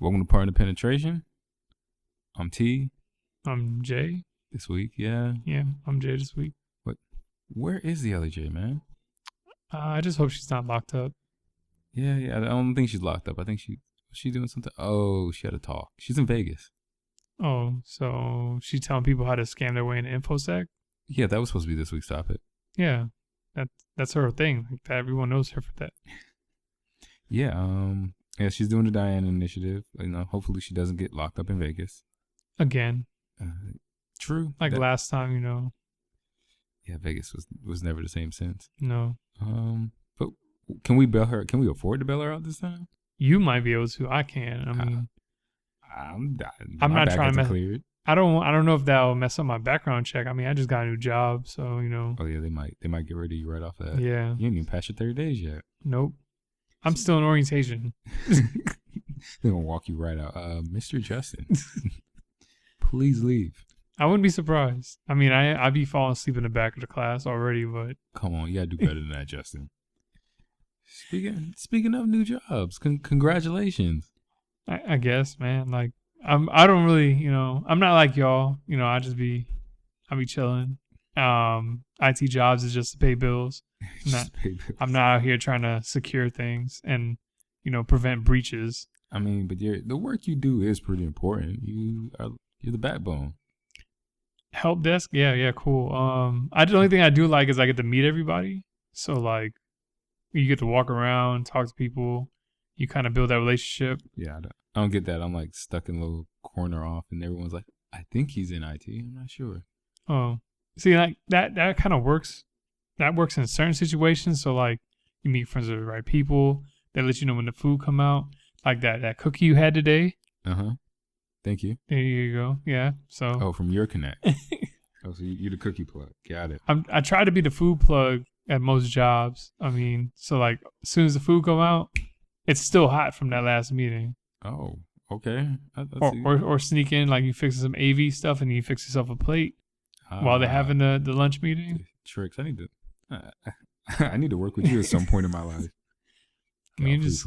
Welcome to Partner Penetration. I'm T. I'm Jay. This week, yeah. Yeah, I'm Jay this week. Where is the other J, man? I just hope she's not locked up. Yeah. I don't think she's locked up. I think she's doing something. Oh, she had a talk. She's in Vegas. Oh, so she's telling people how to scam their way into InfoSec? Yeah, that was supposed to be this week's topic. Yeah, that's her thing. Like that, everyone knows her for that. Yeah, she's doing the Diana Initiative. Hopefully she doesn't get locked up in Vegas. Again, True. like last time, Yeah, Vegas was never the same since. No. But can we bail her? Can we afford to bail her out this time? You might be able to. I can. I mean, I'm not trying to mess. cleared. I don't know if that'll mess up my background check. I mean, I just got a new job, so Oh yeah, they might get rid of you right off that. Yeah. You ain't even passed your 30 days yet. Nope. I'm still in orientation. They're gonna walk you right out. Mr. Justin, please leave. I wouldn't be surprised. I mean, I'd be falling asleep in the back of the class already, but Come on, you gotta do better than that, Justin. Speaking of new jobs, congratulations. I guess, man. Like, I don't really, I'm not like y'all. I be chilling. IT jobs is just to pay bills. I'm not out here trying to secure things and, prevent breaches. I mean, but the work you do is pretty important. You're the backbone. Help desk, yeah, cool. The only thing I do like is I get to meet everybody. So like, you get to walk around, talk to people. You kind of build that relationship. Yeah, I don't get that. I'm like stuck in a little corner off, and everyone's like, "I think he's in IT." I'm not sure. Oh, see, like that kind of works. That works in certain situations. So like, you meet friends with the right people. They let you know when the food come out. Like that cookie you had today. Thank you. There you go. Yeah. So. Oh, from your Connect. So you're the cookie plug. Got it. I try to be the food plug at most jobs. I mean, so like as soon as the food come out, it's still hot from that last meeting. Oh, okay. Or sneak in, like you fix some AV stuff and you fix yourself a plate while they're having the lunch meeting. Tricks. I need to work with you at some point in my life. I mean, just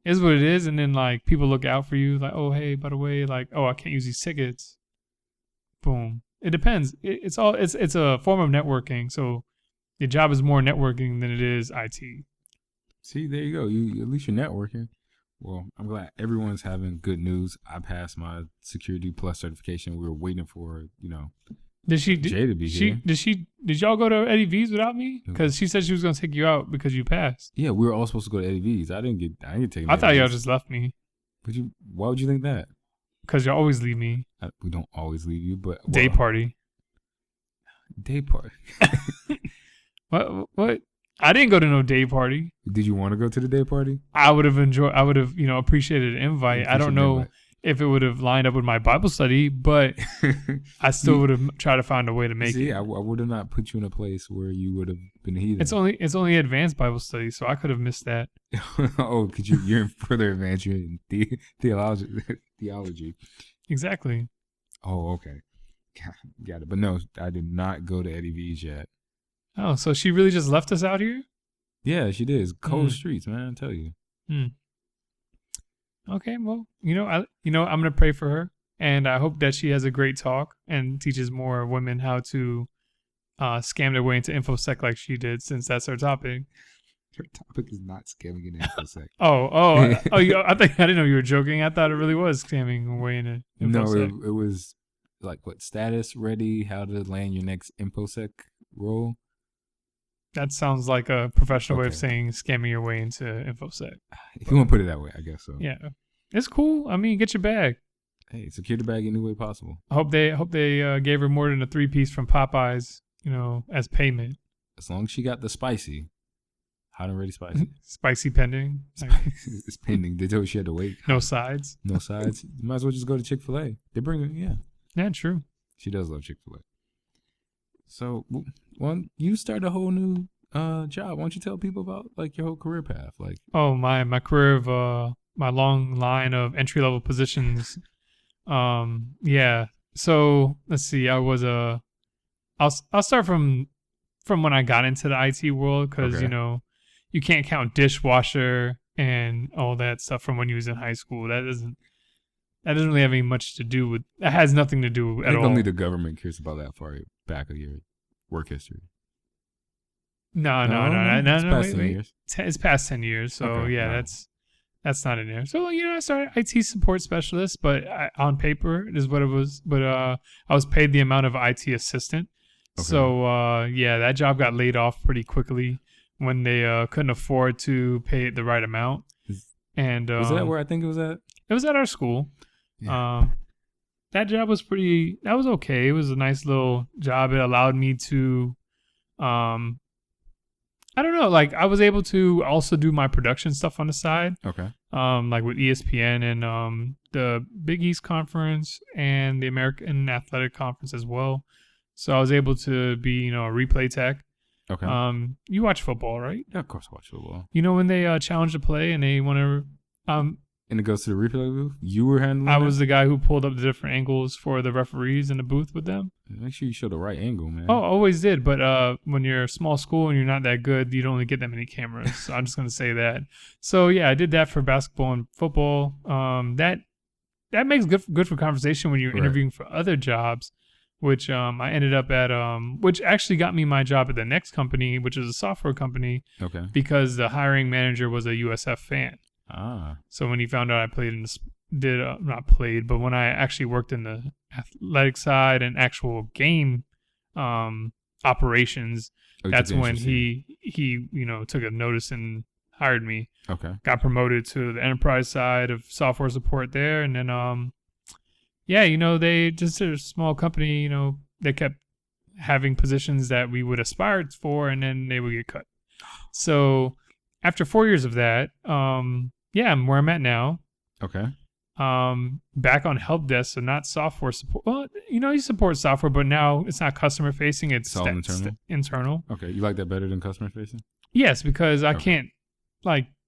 is what it is, and then like people look out for you, like, oh hey, by the way, like, oh, I can't use these tickets. Boom. It depends. It's a form of networking. So your job is more networking than it is IT. See, there you go. You at least you're networking. Well, I'm glad everyone's having good news. I passed my Security Plus certification. We were waiting for, Jay to be here. Did y'all go to Eddie V's without me? Because she said she was gonna take you out because you passed. Yeah, we were all supposed to go to Eddie V's. I didn't get taken. I thought y'all just left me. Why would you think that? Because y'all always leave me. We don't always leave you, but Day party. Day party. What? I didn't go to no day party. Did you want to go to the day party? I would have appreciated an invite. I don't know if it would have lined up with my Bible study, but I still would have tried to find a way to make it. See, I would have not put you in a place where you would have been heathen. It's only advanced Bible study, so I could have missed that. Oh, because you're in further advanced. You're in theology. Exactly. Oh, okay. Got it. But no, I did not go to Eddie V's yet. Oh, so she really just left us out here? Yeah, she did. It's cold streets, man. I tell you. Okay, well, I'm gonna pray for her, and I hope that she has a great talk and teaches more women how to scam their way into InfoSec like she did, since that's her topic. Her topic is not scamming into InfoSec. I didn't know you were joking. I thought it really was scamming her way into InfoSec. No, it was like what status ready, how to land your next InfoSec role. That sounds like a professional way of saying scamming your way into InfoSec. If you want to put it that way, I guess so. Yeah, it's cool. I mean, get your bag. Hey, secure the bag any way possible. I hope they gave her more than a 3-piece from Popeyes, as payment. As long as she got the spicy, hot and ready spicy. Spicy pending. It's pending. They told her she had to wait. No sides. No sides. You might as well just go to Chick-fil-A. They bring it. Yeah. Yeah, true. She does love Chick-fil-A. So, you start a whole new job. Why don't you tell people about like your whole career path? Like, my career of my long line of entry level positions. Yeah. So let's see. I'll start from when I got into the IT world, because you can't count dishwasher and all that stuff from when you was in high school. That doesn't that doesn't really have any much to do with. That has nothing to do at all. I think only the government cares about that far back of your work history. No. It's past 10 years. So okay, yeah, that's not in there. So I started IT support specialist, but on paper is what it was. But I was paid the amount of IT assistant. Okay. So yeah, that job got laid off pretty quickly when they couldn't afford to pay it the right amount. And was that where I think it was at? It was at our school. Yeah. That job was okay. It was a nice little job. It allowed me to, I don't know, like I was able to also do my production stuff on the side. Okay. Like with ESPN and the Big East Conference and the American Athletic Conference as well. So I was able to be, a replay tech. Okay. You watch football, right? Yeah, of course I watch football. When they challenge a play and they want to, and it goes to the replay booth? You were handling I was the guy who pulled up the different angles for the referees in the booth with them. Make sure you show the right angle, man. Oh, always did. But when you're a small school and you're not that good, you don't really get that many cameras. So I'm just going to say that. So, yeah, I did that for basketball and football. That makes good for conversation when you're interviewing for other jobs, which I ended up at, which actually got me my job at the next company, which is a software company. Okay. Because the hiring manager was a USF fan. Ah. So when he found out I played in not played, but when I actually worked in the athletic side and actual game operations, that's when he took a notice and hired me. Okay. Got promoted to the enterprise side of software support there, and then they just a small company. They kept having positions that we would aspire for, and then they would get cut. So after 4 years of that, I'm where I'm at now. Okay. Back on help desk, so not software support. Well, you support software, but now it's not customer facing. It's all internal. Okay. You like that better than customer facing? Yes, because I can't,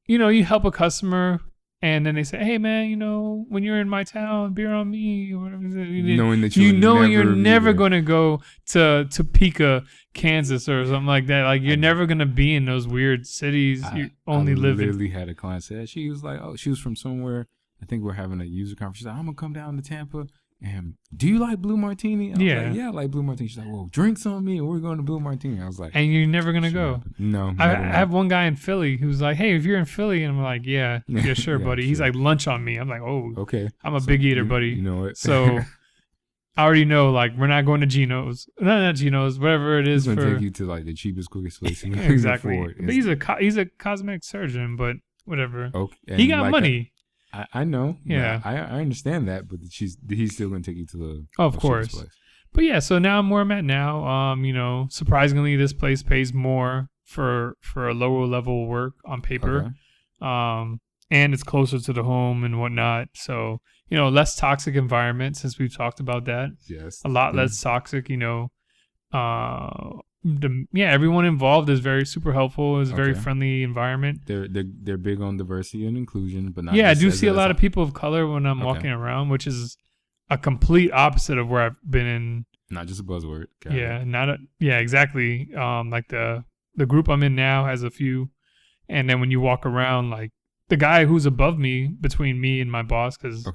you help a customer and then they say, hey man, when you're in my town, beer on me, or whatever. Knowing that you're never going to go to Topeka, Kansas or something like that. Like you're never going to be in those weird cities. You only live in. I literally had a client say that. She was like, she was from somewhere. I think we're having a user conference. She's like, I'm going to come down to Tampa. And do you like Blue Martini? I was like, yeah, I like Blue Martini. She's like, well, drinks on me. We're going to Blue Martini. I was like, and you're never going to go. No. I have one guy in Philly who's like, hey, if you're in Philly, and I'm like, yeah, sure, buddy. Sure. He's like, lunch on me. I'm like, oh, okay. I'm a big eater, buddy. You know it. So I already know, we're not going to Geno's. Not Geno's, whatever it is. He's going to take you to the cheapest, quickest place. Exactly. But he's a cosmetic surgeon, but whatever. Okay. He got money. I know. Yeah. I understand that, but he's still going to take you to the of course. Place. But yeah, so now I'm where I'm at now. Surprisingly, this place pays more for a lower level work on paper. Okay. And it's closer to the home and whatnot. So, less toxic environment since we've talked about that. Yes. A lot less toxic, everyone involved is very super helpful. It's a very friendly environment. They're big on diversity and inclusion, but not. Yeah, I do see a lot of people of color when I'm walking around, which is a complete opposite of where I've been in. Not just a buzzword. Exactly. Like the group I'm in now has a few, and then when you walk around, like the guy who's above me, between me and my boss, because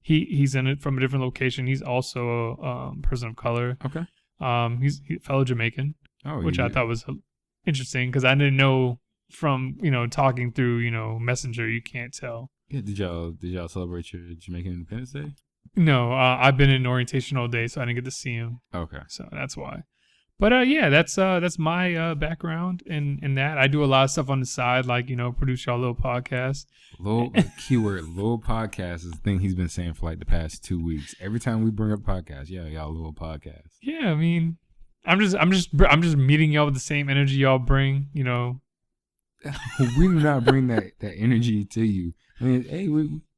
he's in it from a different location. He's also a person of color. Okay. He's a fellow Jamaican, which I thought was interesting because I didn't know from talking through Messenger, you can't tell. Yeah, did y'all celebrate your Jamaican Independence Day? No, I've been in orientation all day, so I didn't get to see him. Okay, so that's why. But that's my background in that. I do a lot of stuff on the side, like produce y'all little podcast. Keyword little podcast is the thing he's been saying for the past 2 weeks. Every time we bring up podcast, y'all little podcast. Yeah, I mean, I'm just meeting y'all with the same energy y'all bring. We do not bring that energy to you. I mean, hey,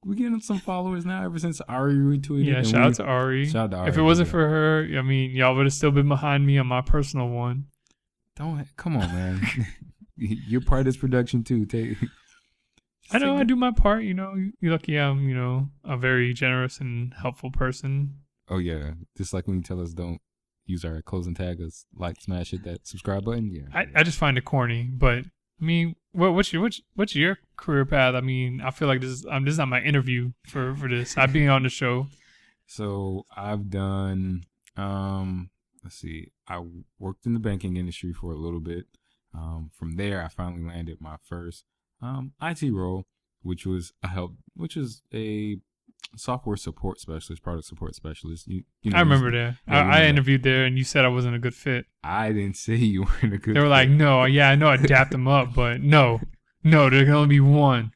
we're getting some followers now ever since Ari retweeted. Yeah, shout out to Ari. If it wasn't for her, I mean, y'all would have still been behind me on my personal one. Come on, man. You're part of this production too. I know I do my part. You're lucky I'm, a very generous and helpful person. Oh yeah, just like when you tell us don't use our closing tag as like, smash, hit that subscribe button. Yeah. I just find it corny, but I mean, what's your career path? I mean, I feel like this is not my interview for this. I'm being on the show. So I've done, let's see, I worked in the banking industry for a little bit. From there, I finally landed my first IT role, which was a software support specialist, product support specialist. You know, I remember that. I interviewed there, and you said I wasn't a good fit. I didn't say you weren't a good fit. They were like, no, yeah, I know I dapped them up, but no, there can only be one.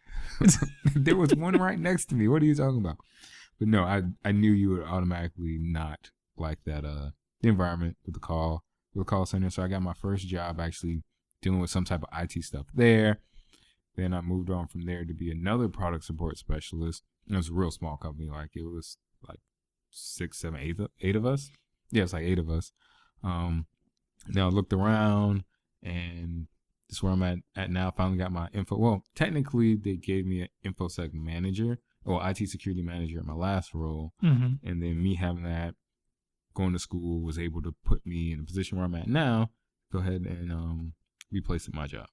There was one right next to me. What are you talking about? But no, I knew you would automatically not like that the environment with the call center. So I got my first job actually dealing with some type of IT stuff there. Then I moved on from there to be another product support specialist. It was a real small company. Like it was like 6, 7, 8 of us. Yeah, it's like 8 of us. Now I looked around, and this is where I'm at now. Finally got my info. Well, technically they gave me an InfoSec manager or IT security manager at my last role. Mm-hmm. And then me having that, going to school, was able to put me in a position where I'm at now. Go ahead and replace my job.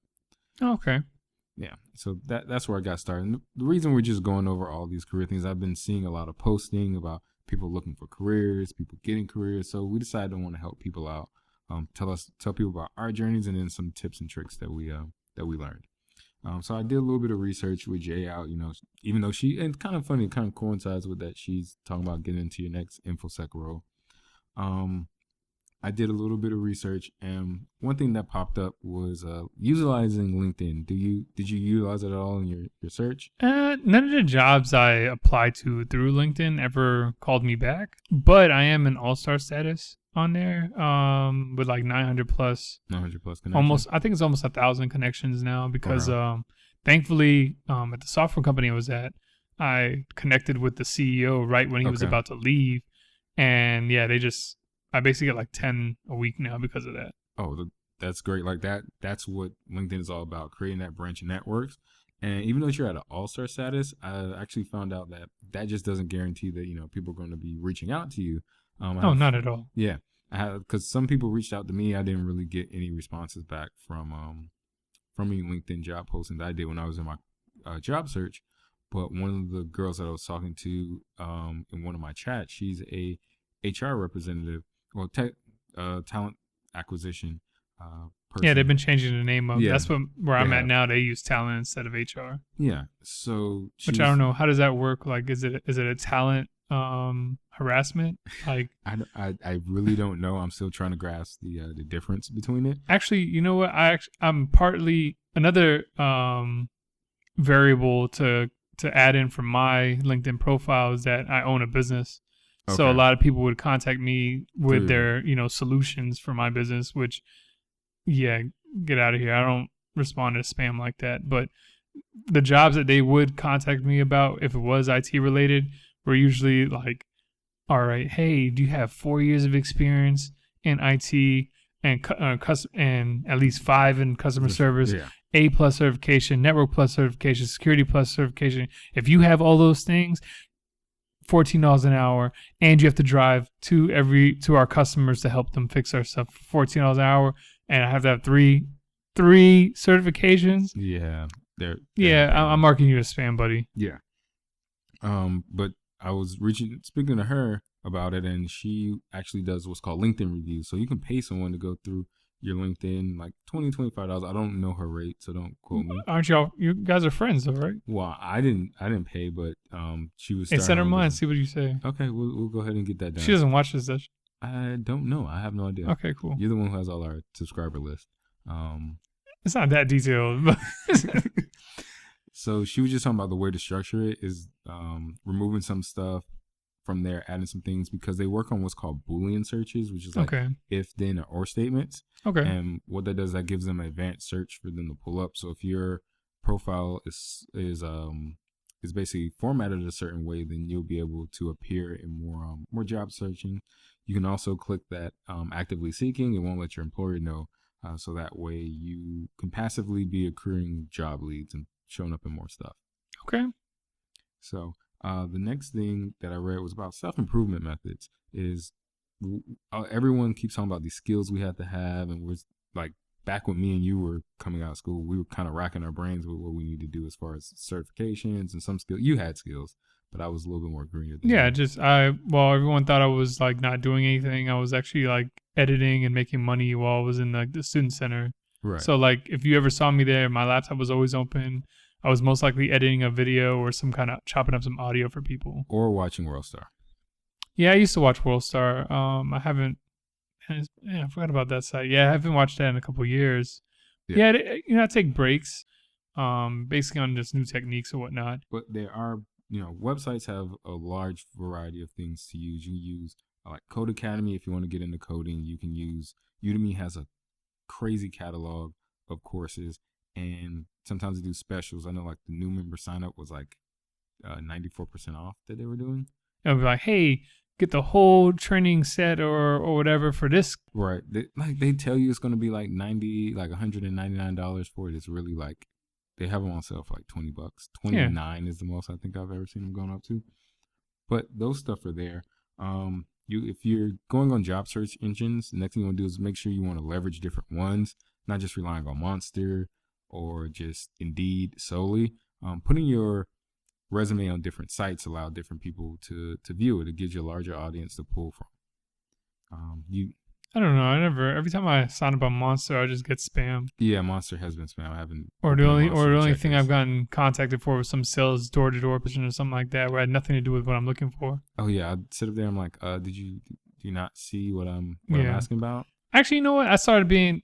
Okay. Yeah, so that's where I got started. And the reason we're just going over all these career things, I've been seeing a lot of posting about people looking for careers, people getting careers. So we decided to want to help people out, tell people about our journeys, and then some tips and tricks that we learned. So I did a little bit of research with Jay out, even though and kind of funny, it kind of coincides with that. She's talking about getting into your next InfoSec role. I did a little bit of research, and one thing that popped up was utilizing LinkedIn. Did you utilize it at all in your search? None of the jobs I applied to through LinkedIn ever called me back, but I am an all-star status on there with like 900 plus connections. I think it's almost 1,000 connections now because thankfully at the software company I was at, I connected with the CEO right when he was about to leave, and yeah, I basically get like 10 a week now because of that. Oh, that's great. Like that's what LinkedIn is all about, creating that branch of networks. And even though you're at an all-star status, I actually found out that just doesn't guarantee that, people are going to be reaching out to you. Not at all. Yeah. Because some people reached out to me. I didn't really get any responses back from any LinkedIn job postings I did when I was in my job search. But one of the girls that I was talking to in one of my chats, she's a HR representative. Well, talent acquisition person. Yeah, they've been changing the name of. Yeah, that's where I'm at now. They use talent instead of HR. Yeah, so I don't know, how does that work? Like, is it a talent harassment? Like, I really don't know. I'm still trying to grasp the difference between it. Actually, you know what? I'm partly another variable to add in from my LinkedIn profile is that I own a business. Okay. So a lot of people would contact me with their, solutions for my business, which, yeah, get out of here. I don't respond to spam like that. But the jobs that they would contact me about, if it was IT related, were usually like, all right, hey, do you have 4 years of experience in IT and at least 5 in customer service, A+ certification, Network+ certification, Security+ certification? If you have all those things, $14 an hour, and you have to drive to our customers to help them fix our stuff for $14 an hour, and I have to have three certifications. Yeah, I'm marking you as spam, buddy. Yeah. But I was speaking to her about it, and she actually does what's called LinkedIn reviews. So you can pay someone to go through your LinkedIn, like $20, $25. I don't know her rate, so don't quote me. Aren't y'all? You guys are friends, though, right? Well, I didn't pay, but she was. Hey, send her mine. See what you say. Okay, we'll go ahead and get that done. She doesn't watch this, does she? I don't know. I have no idea. Okay, cool. You're the one who has all our subscriber list. It's not that detailed. But So she was just talking about the way to structure it is removing some stuff from there, adding some things, because they work on what's called Boolean searches, which is like if, then, or statements. Okay. And what that does, that gives them an advanced search for them to pull up. So if your profile is basically formatted a certain way, then you'll be able to appear in more job searching. You can also click that actively seeking. It won't let your employer know. So that way you can passively be accruing job leads and showing up in more stuff. Okay. So the next thing that I read was about self-improvement methods. Is everyone keeps talking about these skills we have to have, and we're like back when me and you were coming out of school, we were kind of racking our brains with what we need to do as far as certifications and some skills. You had skills, but I was a little bit more greener than you. Everyone thought I was like not doing anything. I was actually like editing and making money while I was in like the student center. Right. So like if you ever saw me there, my laptop was always open. I was most likely editing a video or some kind of chopping up some audio for people. Or watching WorldStar. Yeah, I used to watch WorldStar. I haven't. I forgot about that site. Yeah, I haven't watched that in a couple of years. Yeah, I take breaks, basically on just new techniques or whatnot. But there are, websites have a large variety of things to use. You can use like Code Academy if you want to get into coding. You can use Udemy has a crazy catalog of courses, and sometimes they do specials. I know like the new member sign up was like 94% off that they were doing. It'll be like, hey, get the whole training set or whatever for this. Right. They tell you it's going to be like $199 for it. It's really like they have them on sale for like $20. $29 is the most I think I've ever seen them going up to. But those stuff are there. If you're going on job search engines, the next thing you want to do is make sure you want to leverage different ones, not just relying on Monster or just Indeed solely. Putting your resume on different sites allow different people to view it. It gives you a larger audience to pull from. I don't know. Every time I sign up on Monster, I just get spam. Yeah, Monster has been spam. I haven't. Or the only thing I've gotten contacted for was some sales door-to-door position or something like that, where I had nothing to do with what I'm looking for. Oh yeah, I'd sit up there. I'm like, do you not see what I'm asking about? Actually, you know what? I started being.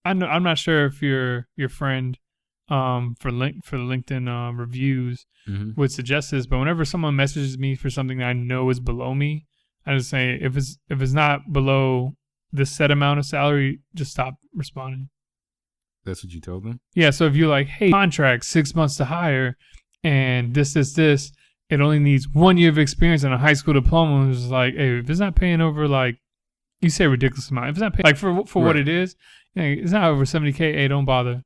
I'm not sure if your friend, for the LinkedIn reviews would suggest this, but whenever someone messages me for something that I know is below me, I just say if it's not below this set amount of salary, just stop responding. That's what you told them? Yeah. So if you're like, hey, contract 6 months to hire, and this, it only needs 1 year of experience and a high school diploma. It's like, hey, if it's not paying over like, you say a ridiculous amount. If it's not paying like for right. What it is, it's not over $70K. Hey, don't bother.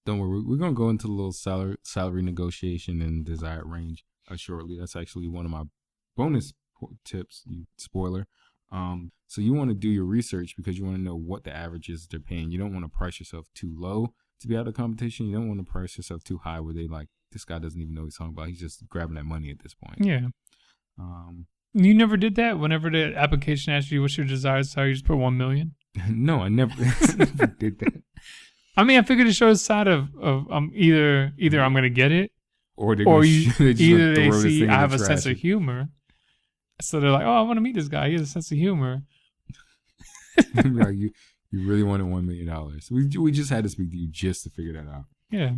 Don't worry. We're gonna go into a little salary negotiation and desired range shortly. That's actually one of my bonus tips. Spoiler. So you want to do your research because you want to know what the averages they're paying. You don't want to price yourself too low to be out of competition. You don't want to price yourself too high where they like, this guy doesn't even know what he's talking about. He's just grabbing that money at this point. Yeah. You never did that? Whenever the application asked you what's your desired salary, you just put 1 million? No, I never did that. I mean, I figured it shows a side of either I'm going to get it or they see I have a sense of humor. So they're like, oh, I want to meet this guy. He has a sense of humor. Like you really wanted $1 million. We just had to speak to you just to figure that out. Yeah.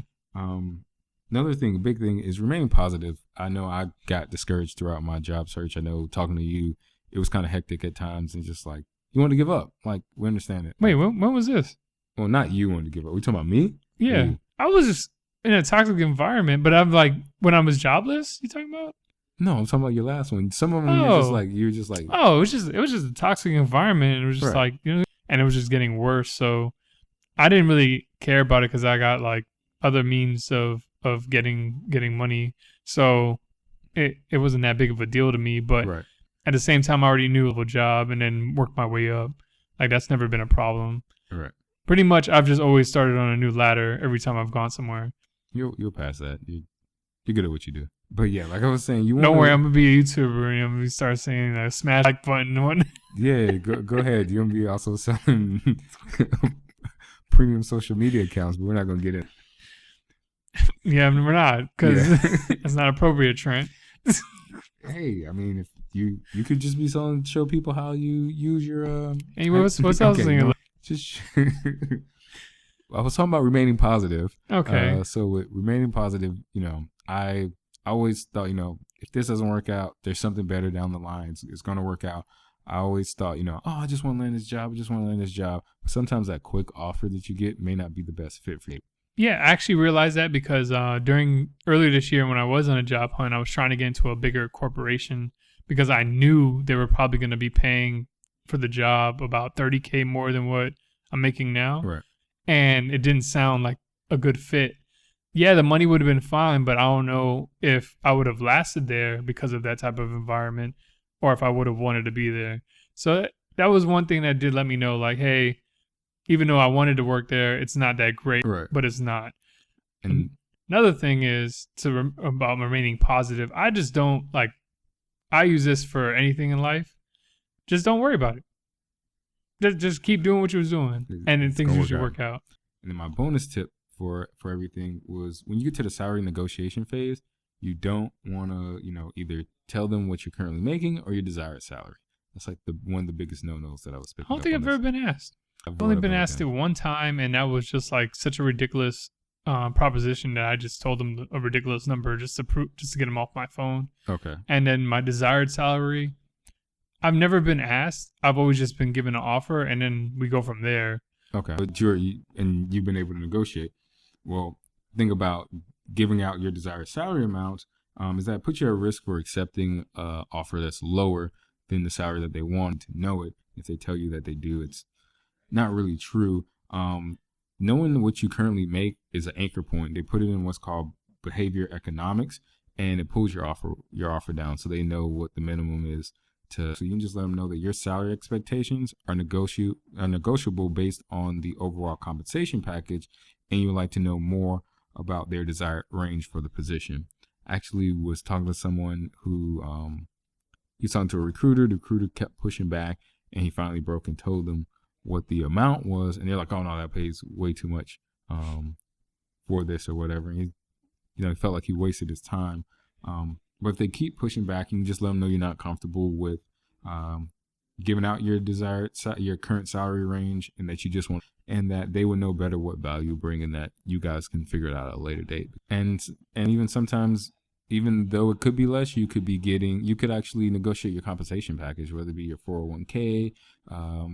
Another thing, a big thing, is remaining positive. I know I got discouraged throughout my job search. I know talking to you, it was kind of hectic at times and just like, you want to give up. Like, we understand it. Wait, when was this? Well, not you wanted to give up. We talking about me? Yeah. I was just in a toxic environment, but I'm like, when I was jobless, you talking about? No, I'm talking about your last one. Some of them you're just like. Oh, it was just a toxic environment. It was just like, and it was just getting worse. So I didn't really care about it because I got like other means of getting money. So it wasn't that big of a deal to me. But at the same time, I already knew of a job and then worked my way up. Like that's never been a problem. Right. Pretty much, I've just always started on a new ladder every time I've gone somewhere. You'll pass that. You're good at what you do. But yeah, like I was saying, don't worry, I'm gonna be a YouTuber and I'm gonna start saying smash like button one. Yeah, go ahead. You're gonna be also selling premium social media accounts, but we're not gonna get it. Yeah, I mean, we're not because it's not appropriate, Trent. Hey, I mean, if you could just be show people how you use your. Hey, what's else? Just. I was talking about remaining positive. Okay. So with remaining positive, I always thought, if this doesn't work out, there's something better down the line. It's going to work out. I always thought, I just want to land this job. But sometimes that quick offer that you get may not be the best fit for you. Yeah, I actually realized that because earlier this year when I was on a job hunt, I was trying to get into a bigger corporation because I knew they were probably going to be paying for the job about $30K more than what I'm making now. Right. And it didn't sound like a good fit. Yeah, the money would have been fine, but I don't know if I would have lasted there because of that type of environment or if I would have wanted to be there. So that was one thing that did let me know, like, hey, even though I wanted to work there, it's not that great, right. But it's not. And another thing is about remaining positive. I just don't like, I use this for anything in life. Just don't worry about it. Just keep doing what you was doing, and then things usually work out. And then my bonus tip for everything was when you get to the salary negotiation phase, you don't want to, either tell them what you're currently making or your desired salary. That's like one of the biggest no-nos that I was picking up. I don't think I've ever been asked. I've only been asked it one time, and that was just like such a ridiculous proposition that I just told them a ridiculous number just to get them off my phone. Okay. And then my desired salary, I've never been asked. I've always just been given an offer, and then we go from there. Okay. But you've been able to negotiate. Well, think about giving out your desired salary amount. Is that put you at risk for accepting an offer that's lower than the salary that they want to know it? If they tell you that they do, it's not really true. Knowing what you currently make is an anchor point. They put it in what's called behavior economics, and it pulls your offer down, so they know what the minimum is. So you can just let them know that your salary expectations are negotiable based on the overall compensation package, and you would like to know more about their desired range for the position. I actually was talking to someone who he was talking to a recruiter. The recruiter kept pushing back, and he finally broke and told them what the amount was, and they're like, "Oh no, that pays way too much for this or whatever." And he felt like he wasted his time. But if they keep pushing back, you can just let them know you're not comfortable with giving out your current salary range, and that you just want, and that they would know better what value you bring, and that you guys can figure it out at a later date. And even sometimes, even though it could be less, you could actually negotiate your compensation package, whether it be your 401k,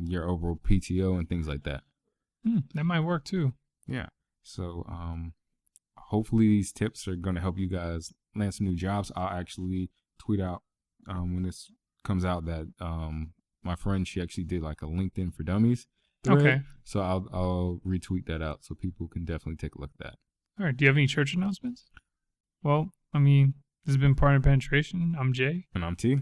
your overall PTO, and things like that. That might work too. Yeah. So hopefully these tips are going to help you guys land some new jobs. I'll actually tweet out when this comes out that my friend, she actually did like a LinkedIn for Dummies thread. Okay. So I'll retweet that out so people can definitely take a look at that. All right. Do you have any church announcements? Well, I mean, this has been Partner Penetration. I'm Jay. And I'm T.